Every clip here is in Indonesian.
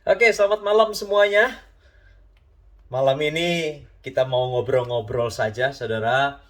Oke, selamat malam semuanya. Malam ini kita mau ngobrol-ngobrol saja, saudara,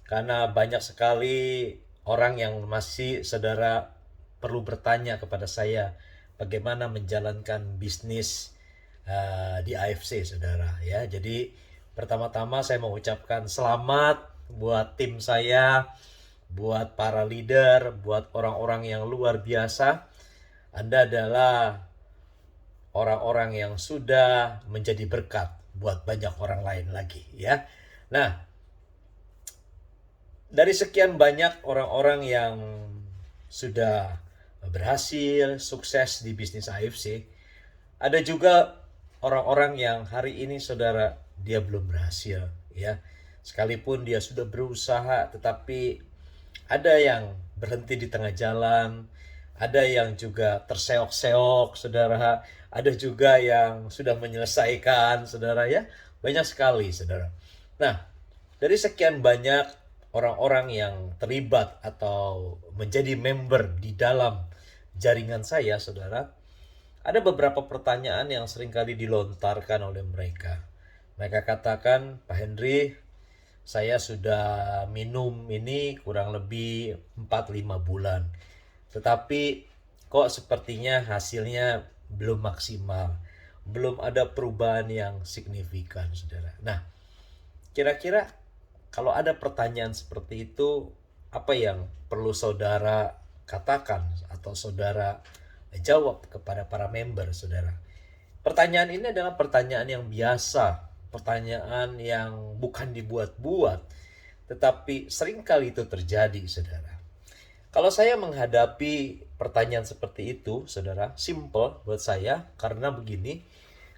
karena banyak sekali orang yang masih, saudara, perlu bertanya kepada saya bagaimana menjalankan bisnis di AFC, saudara. Ya, jadi pertama-tama saya mau ucapkan selamat buat tim saya, buat para leader, buat orang-orang yang luar biasa. Anda adalah orang-orang yang sudah menjadi berkat buat banyak orang lain lagi ya. Nah, dari sekian banyak orang-orang yang sudah berhasil, sukses di bisnis AFC, ada juga orang-orang yang hari ini saudara dia belum berhasil ya. Sekalipun dia sudah berusaha tetapi ada yang berhenti di tengah jalan, ada yang juga terseok-seok, saudara. Ada juga yang sudah menyelesaikan, saudara ya. Banyak sekali, saudara. Nah, dari sekian banyak orang-orang yang terlibat atau menjadi member di dalam jaringan saya, saudara, ada beberapa pertanyaan yang seringkali dilontarkan oleh mereka. Mereka katakan, Pak Henry, saya sudah minum ini kurang lebih 4-5 bulan. Tetapi kok sepertinya hasilnya belum maksimal. Belum ada perubahan yang signifikan, saudara. Nah, kira-kira kalau ada pertanyaan seperti itu, apa yang perlu saudara katakan atau saudara jawab kepada para member, saudara? Pertanyaan ini adalah pertanyaan yang biasa, pertanyaan yang bukan dibuat-buat, tetapi seringkali itu terjadi, saudara. Kalau saya menghadapi pertanyaan seperti itu, saudara, simple buat saya karena begini,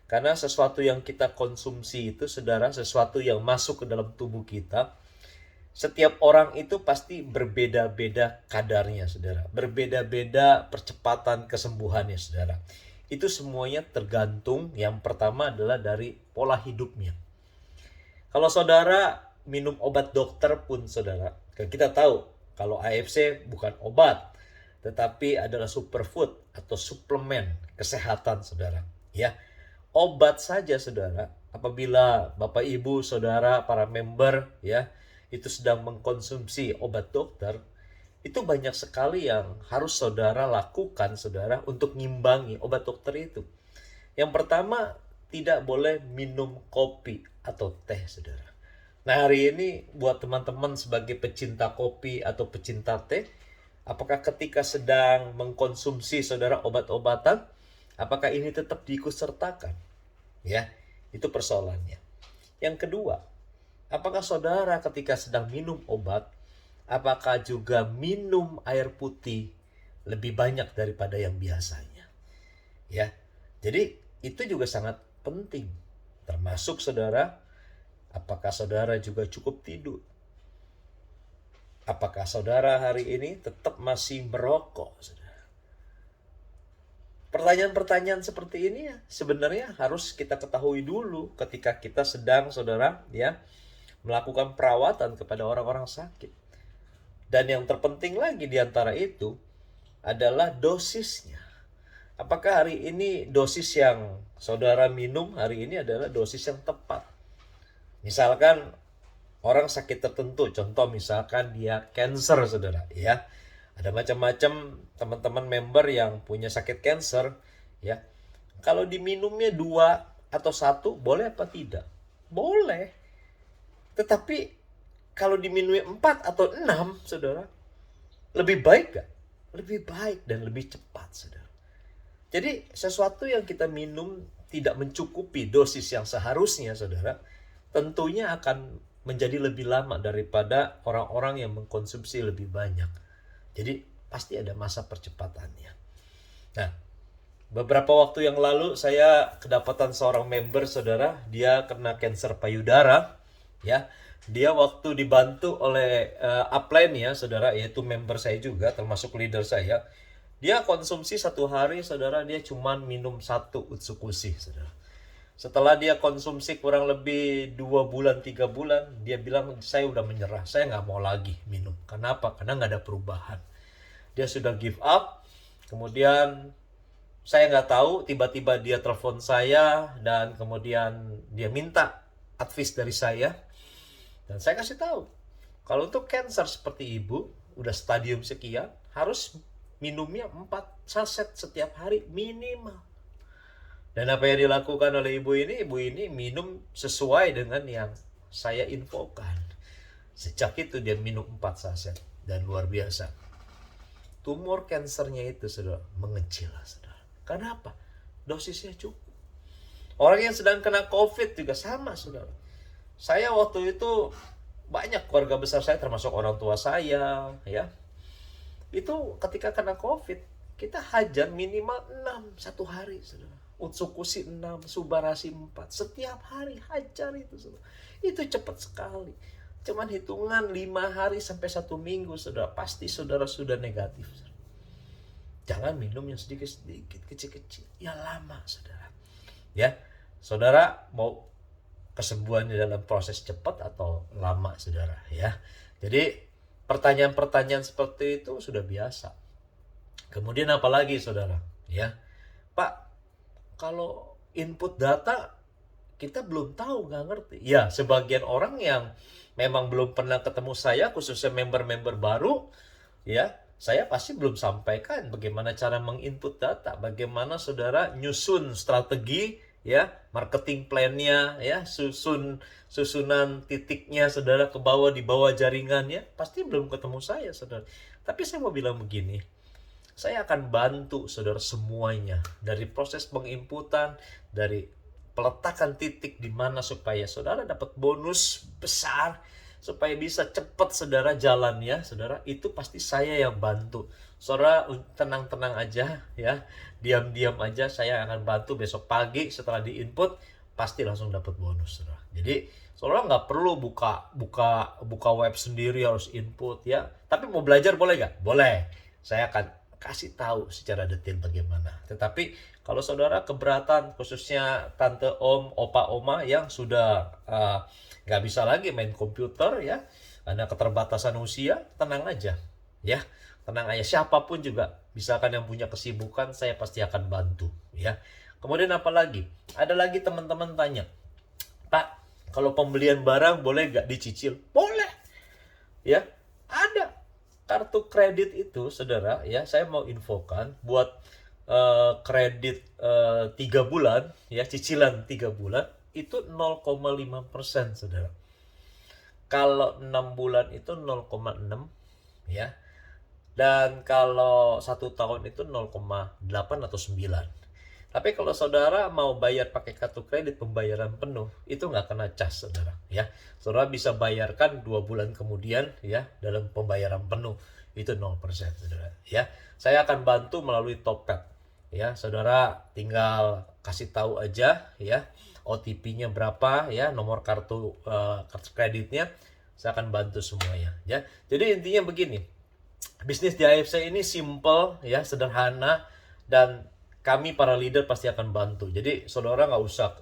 karena sesuatu yang kita konsumsi itu, saudara, sesuatu yang masuk ke dalam tubuh kita, setiap orang itu pasti berbeda-beda kadarnya, saudara. Berbeda-beda percepatan kesembuhannya, saudara. Itu semuanya tergantung, yang pertama adalah dari pola hidupnya. Kalau saudara minum obat dokter pun, saudara, kita tahu kalau AFC bukan obat, tetapi adalah superfood atau suplemen kesehatan, saudara. Ya, obat saja, saudara. Apabila Bapak Ibu, saudara, para member, ya, itu sedang mengkonsumsi obat dokter, itu banyak sekali yang harus saudara lakukan, saudara, untuk ngimbangi obat dokter itu. Yang pertama, tidak boleh minum kopi atau teh, saudara. Nah, hari ini buat teman-teman sebagai pecinta kopi atau pecinta teh, apakah ketika sedang mengkonsumsi saudara obat-obatan, apakah ini tetap diikutsertakan? Ya, itu persoalannya. Yang kedua, apakah saudara ketika sedang minum obat, apakah juga minum air putih lebih banyak daripada yang biasanya? Ya, jadi itu juga sangat penting. Termasuk saudara, apakah saudara juga cukup tidur? Apakah saudara hari ini tetap masih merokok, saudara? Pertanyaan-pertanyaan seperti ini ya sebenarnya harus kita ketahui dulu ketika kita sedang, saudara, ya, melakukan perawatan kepada orang-orang sakit. Dan yang terpenting lagi di antara itu adalah dosisnya. Apakah hari ini dosis yang saudara minum hari ini adalah dosis yang tepat? Misalkan orang sakit tertentu, contoh misalkan dia cancer, saudara, ya. Ada macam-macam teman-teman member yang punya sakit cancer, ya. Kalau diminumnya 2 atau 1, boleh apa tidak? Boleh. Tetapi kalau diminumnya 4 atau 6, saudara, lebih baik gak? Lebih baik dan lebih cepat, saudara. Jadi sesuatu yang kita minum tidak mencukupi dosis yang seharusnya, saudara, tentunya akan menjadi lebih lama daripada orang-orang yang mengkonsumsi lebih banyak. Jadi pasti ada masa percepatannya. Nah, beberapa waktu yang lalu saya kedapatan seorang member, saudara, dia kena kanker payudara, ya. Dia waktu dibantu oleh upline, ya, saudara, yaitu member saya juga, termasuk leader saya. Dia konsumsi 1 hari, saudara, dia cuma minum 1 utsukushi, saudara. Setelah dia konsumsi kurang lebih 2 bulan, 3 bulan, dia bilang saya udah menyerah, saya nggak mau lagi minum. Kenapa? Karena nggak ada perubahan. Dia sudah give up, kemudian saya nggak tahu, tiba-tiba dia telepon saya dan kemudian dia minta advice dari saya, dan saya kasih tahu kalau untuk cancer seperti ibu udah stadium sekian harus minumnya 4 saset setiap hari minimal. Dan apa yang dilakukan oleh ibu ini minum sesuai dengan yang saya infokan. Sejak itu dia minum 4 saset dan luar biasa. Tumor kansernya itu sudah mengecil, saudara. Karena apa? Dosisnya cukup. Orang yang sedang kena COVID juga sama, saudara. Saya waktu itu banyak keluarga besar saya termasuk orang tua saya, ya. Itu ketika kena COVID, kita hajar minimal 6 satu hari, saudara. Utsukushi 6, Subarasi 4. Setiap hari hajar itu, saudara. Itu cepat sekali. Cuman hitungan 5 hari sampai 1 minggu, saudara. Pasti saudara sudah negatif, saudara. Jangan minum yang sedikit-sedikit, kecil-kecil. Ya lama, saudara. Ya, saudara mau kesembuhannya dalam proses cepat atau lama, saudara, ya. Jadi pertanyaan-pertanyaan seperti itu sudah biasa. Kemudian apalagi, saudara, ya, Pak, kalau input data kita belum tahu, nggak ngerti. Ya, sebagian orang yang memang belum pernah ketemu saya, khususnya member-member baru, ya, saya pasti belum sampaikan bagaimana cara menginput data, bagaimana saudara nyusun strategi, ya, marketing plan-nya, ya, susunan titiknya saudara ke bawah, di bawah jaringannya, pasti belum ketemu saya, saudara. Tapi saya mau bilang begini, saya akan bantu saudara semuanya, dari proses penginputan, dari peletakan titik di mana supaya saudara dapat bonus besar, supaya bisa cepat saudara jalannya, saudara, itu pasti saya yang bantu. Saudara tenang-tenang aja, ya, diam-diam aja, saya akan bantu. Besok pagi setelah diinput pasti langsung dapat bonus, saudara. Jadi saudara nggak perlu buka web sendiri harus input, ya. Tapi mau belajar boleh nggak? Boleh. Saya akan kasih tahu secara detail bagaimana. Tetapi kalau saudara keberatan, khususnya tante, om, opa, oma yang sudah nggak bisa lagi main komputer, ya, karena keterbatasan usia, tenang aja, ya, tenang aja. Siapapun juga, misalkan yang punya kesibukan, saya pasti akan bantu, ya. Kemudian apa lagi? Ada lagi teman-teman tanya, Pak, kalau pembelian barang boleh nggak dicicil? Boleh, ya. Ada kartu kredit itu, saudara, ya, saya mau infokan buat kredit 3 bulan, ya, cicilan 3 bulan itu 0,5%, saudara. Kalau 6 bulan itu 0,6, ya. Dan kalau 1 tahun itu 0,8 atau 9. Tapi kalau saudara mau bayar pakai kartu kredit pembayaran penuh, itu nggak kena cas, saudara, ya. Saudara bisa bayarkan 2 bulan kemudian, ya, dalam pembayaran penuh. Itu 0%, saudara, ya. Saya akan bantu melalui Topet, ya. Saudara tinggal kasih tahu aja, ya, OTP-nya berapa, ya, nomor kartu kreditnya. Saya akan bantu semuanya, ya. Jadi intinya begini, bisnis di AFC ini simple, ya, sederhana, dan kami para leader pasti akan bantu. Jadi saudara nggak usah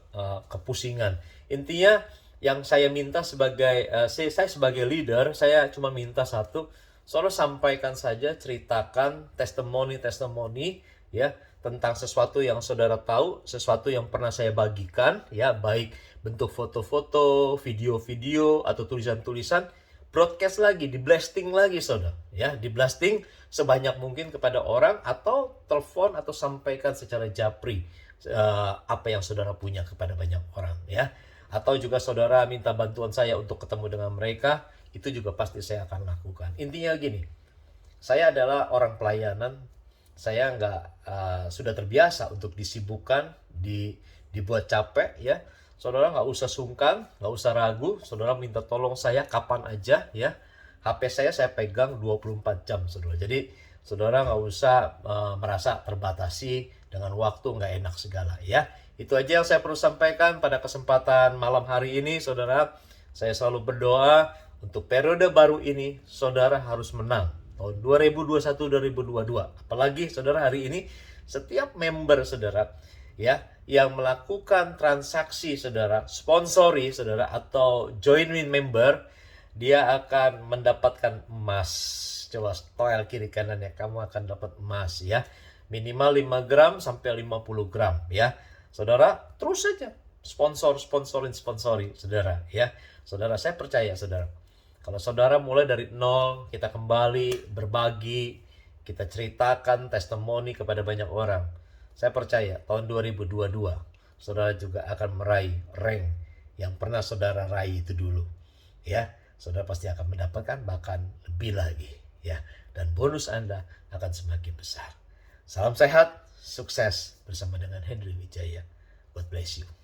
kepusingan. Intinya yang saya minta sebagai saya sebagai leader, saya cuma minta satu, saudara sampaikan saja, ceritakan testimoni, ya, tentang sesuatu yang saudara tahu, sesuatu yang pernah saya bagikan, ya, baik bentuk foto-foto, video-video, atau tulisan-tulisan. Broadcast lagi, di blasting lagi, saudara, ya, di blasting sebanyak mungkin kepada orang, atau telepon atau sampaikan secara japri apa yang saudara punya kepada banyak orang, ya. Atau juga saudara minta bantuan saya untuk ketemu dengan mereka, itu juga pasti saya akan lakukan. Intinya gini, saya adalah orang pelayanan, saya nggak sudah terbiasa untuk disibukkan, dibuat capek, ya. Saudara nggak usah sungkan, nggak usah ragu, saudara minta tolong saya kapan aja, ya. HP saya pegang 24 jam, saudara. Jadi saudara nggak usah merasa terbatasi dengan waktu, nggak enak segala, ya. Itu aja yang saya perlu sampaikan pada kesempatan malam hari ini, saudara. Saya selalu berdoa untuk periode baru ini, saudara harus menang. Tahun 2021-2022. Apalagi saudara hari ini, setiap member saudara, ya, yang melakukan transaksi saudara, sponsori saudara, atau join member, dia akan mendapatkan emas. Coba toel kiri kanan, ya, kamu akan dapat emas, ya. Minimal 5 gram sampai 50 gram ya. Saudara, terus saja sponsori, saudara ya. Saudara, saya percaya saudara. Kalau saudara mulai dari nol, kita kembali berbagi, kita ceritakan testimoni kepada banyak orang. Saya percaya tahun 2022 saudara juga akan meraih rank yang pernah saudara raih itu dulu. Ya, saudara pasti akan mendapatkan bahkan lebih lagi ya, dan bonus Anda akan semakin besar. Salam sehat, sukses bersama dengan Henry Wijaya. God bless you.